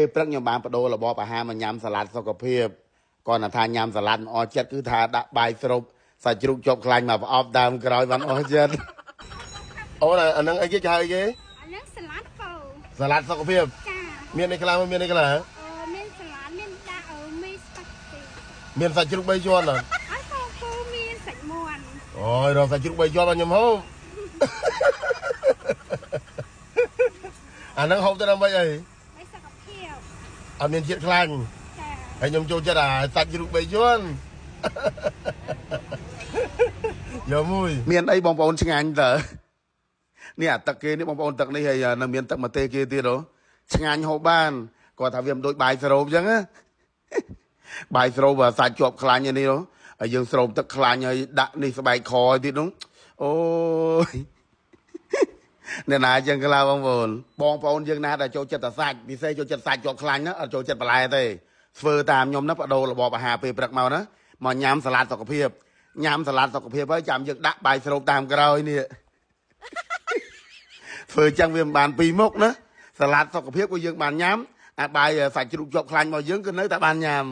ពេលព្រឹកខ្ញុំបានបដូររបបអាហារមកញ៉ាំសាឡាត់សុខភាពគាត់ថាញ៉ាំសាឡាត់អស់ចិត្តគឺថាដាក់បាយស្រូបសាច់ជ្រូកជាប់ខ្លាញ់មកប្រអប់ដើមក្រោយបានអស់ចិត្តអូនអានឹងអីគេហៅគេអានឹងសាឡាត់ពៅសាឡាត់សុខភាពចាមានអីខ្លះមានអីខ្លះមានសាឡាត់មានដាក់មីស្ប៉ាហ្គេតមានសាច់ជ្រូក3ជាន់អត់អត់ពៅមានសាច់មាន់អូយរកសាច់ជ្រូក3ជាន់ខ្ញុំហូបអានឹងហូបទៅដើម្បីអីសុខភាពអត់មានជាតិខ្លាញ់ចាហើយខ្ញុំចូលចិត្តអាសាច់ជ្រូក3ជាន់យកមួយមានអីបងប្អូនឆ្ងាញ់តើនេះអាទឹកគេនេះបងប្អូនទឹកនេះហើយនៅមានទឹកម្ទេសគេទៀតហ៎ឆ្ងាញ់ហូបបានគាត់ថាវាមិនដូចបាយស្រូបអញ្ចឹងណាបាយស្រូបសាច់ជាប់ខ្លាញ់នេះហើយយើងស្រូបទឹកខ្លាញ់ហើយដាក់នេះស្បែកខទៀតនោះអូយអ្នកណាអញ្ចឹងខ្លះបងប្អូនយើងណាដែលចូលចិត្តតែសាច់ពិសេសចូលចិត្តសាច់ជាប់ខ្លាញ់ណាអត់ចូលចិត្តបន្លែទេធ្វើតាមខ្ញុំណាបដូររបបអាហារពេលព្រឹកមកណាមកញ៉ាំសាឡាត់សុខភាពញ៉ាំសាឡាត់សុខភាពហើយចាំយើងដាក់បាយស្រូបតាមក្រោយនេះធ្វើចឹងវាមិនបានពីរមុខណាសាឡាត់សុខភាពក៏យើងបានញ៉ាំអាបាយសាច់ជ្រូកជាប់ខ្លាញ់មកយើងក៏នៅតែបានញ៉ាំ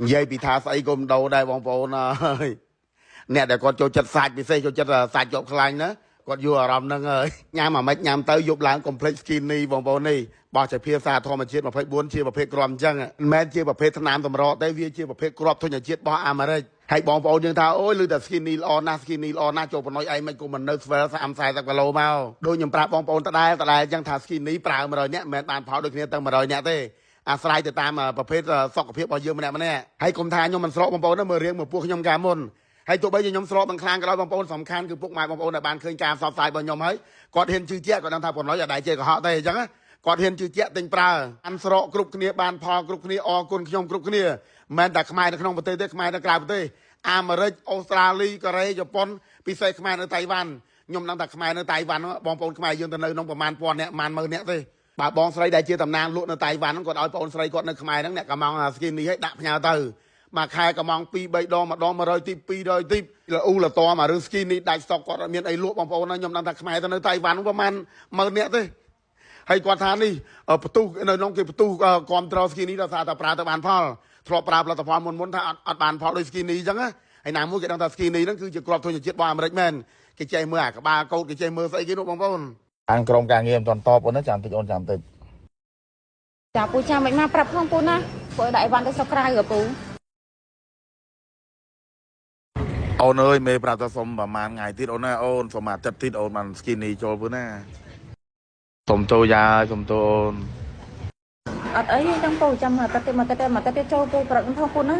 និយាយពីថាស្អីក៏មិនដូរដែរបងប្អូនអើយអ្នកដែលគាត់ចូលចិត្តសាច់ពិសេសចូលចិត្តសាច់ជាប់ខ្លាញ់ណាគាត់យល់អារម្មណ៍ហ្នឹងហើយញ៉ាំអាម៉េចញ៉ាំទៅយប់ឡើងកុំភ្លេច skinny បងប្អូននេះបោះជាភាសាធម្មជាតិ24ជាប្រភេទគ្រាប់អញ្ចឹងមិនមែនជាប្រភេទថ្នាំតម្រទេវាជាប្រភេទគ្រាប់ធញ្ញជាតិរបស់អាមេរិកហើយបងប្អូនយើងថាអូយឮតែ skinny ល្អណាស់ skinny ល្អណាស់ចូលប៉ុណ្ណោះឯងមិនក៏មិននៅស្វែល30-40 គីឡូមកដូចខ្ញុំប្រាប់បងប្អូនដដែលអញ្ចឹងថា skinny ប្រើ100នាក់មិនមែនបានផលដូចគ្នាទាំង100នាក់ទេអាស្រ័យទៅតាមប្រភេទសុខភាពរបស់យើងម្នាក់ហើយកុំថាខ្ញុំមិនស្រកបងប្អូនមើលរៀងមើលពោះខ្ញុំកាលមុនហើយទោះបីជាខ្ញុំស្រកមិនខ្លាំងក៏ដោយបងប្អូនសំខាន់គឺពុកម៉ែបងប្អូនដែលបានឃើញការផ្សព្វផ្សាយរបស់ខ្ញុំហើយគាត់ហ៊ានជឿជាក់គាត់ដឹងថាប៉ុណ្ណោះអាដែរជាកុហកទេអញ្ចឹងគាត់ហ៊ានជឿជាក់ទិញប្រើអានស្រកគ្រប់គ្នាបានផលគ្រប់គ្នាអរគុណខ្ញុំគ្រប់គ្នាមិនមែនតែខ្មែរនៅក្នុងប្រទេសទេខ្មែរនៅក្រៅប្រទេសអាមេរិកអូស្ត្រាលីកូរ៉េជប៉ុនពិសេសខ្មែរនៅតៃវ៉ាន់ខ្ញុំដឹងថាខ្មែរនៅតៃវ៉ាន់បងប្អូនខ្មែរយើងទៅនៅក្នុងប្រមាណពាន់នាក់ប្រមាណ10000នាក់ទេបើបងស្រីដែលជាតំណាងលក់នៅតៃវ៉ាន់ហ្នឹងគាត់ឲ្យបងស្រីគាត់នៅខ្មែរហ្នឹងអ្នកកំងស្គីននេះឲ្យដាក់ផ្ញើទៅមួយខែកំង2-3ដងម្ដង100ទី200ទីលអ៊ូលតមករឿងស្គីនេះដាច់ស្តុកគាត់អត់មានអីលក់បងប្អូនខ្ញុំដឹងថាខ្មែរទៅនៅតៃវ៉ាន់ប្រហែល10000នាក់ទេហើយគាត់ថានេះបន្ទុះនៅក្នុងគេបន្ទុះគ្រប់ត្រស្គីនេះដល់សារតែប្រើទៅបានផលធ្លាប់ប្រើផលិតផលមុនថាអត់បានផលដូចស្គីនេះអញ្ចឹងហើយណាមួយគេដឹងថាស្គីនេះហ្នឹងគឺជាគ្រាប់ធញ្ញជាតិរបស់អាមេរិកមែនគេចេះមើលអាក្បាលកោតគេចេះមើលស្អីគេនោះបងប្អូនអានក្រុមការងារមិនតបអូនណាចាំតិចអូនចាំតិចចាពូចាំមិនមកប្រាប់ផងពូណាពូដាក់អីវ៉ាន់ទៅស្រុកក្រៅហ៎ពូអូនអើយមេប្រាប់ថាសុំប្រហែលថ្ងៃទៀតអូនណាអូនសុំអាទិត្យទៀតអូនបានស្គីនីចូលពូណាសុំតូយ៉ាសុំតូនអត់អីទេទាំងពូចាំអាទិត្យទៀតមកទៀតចូលពូប្រាប់ផងពូណា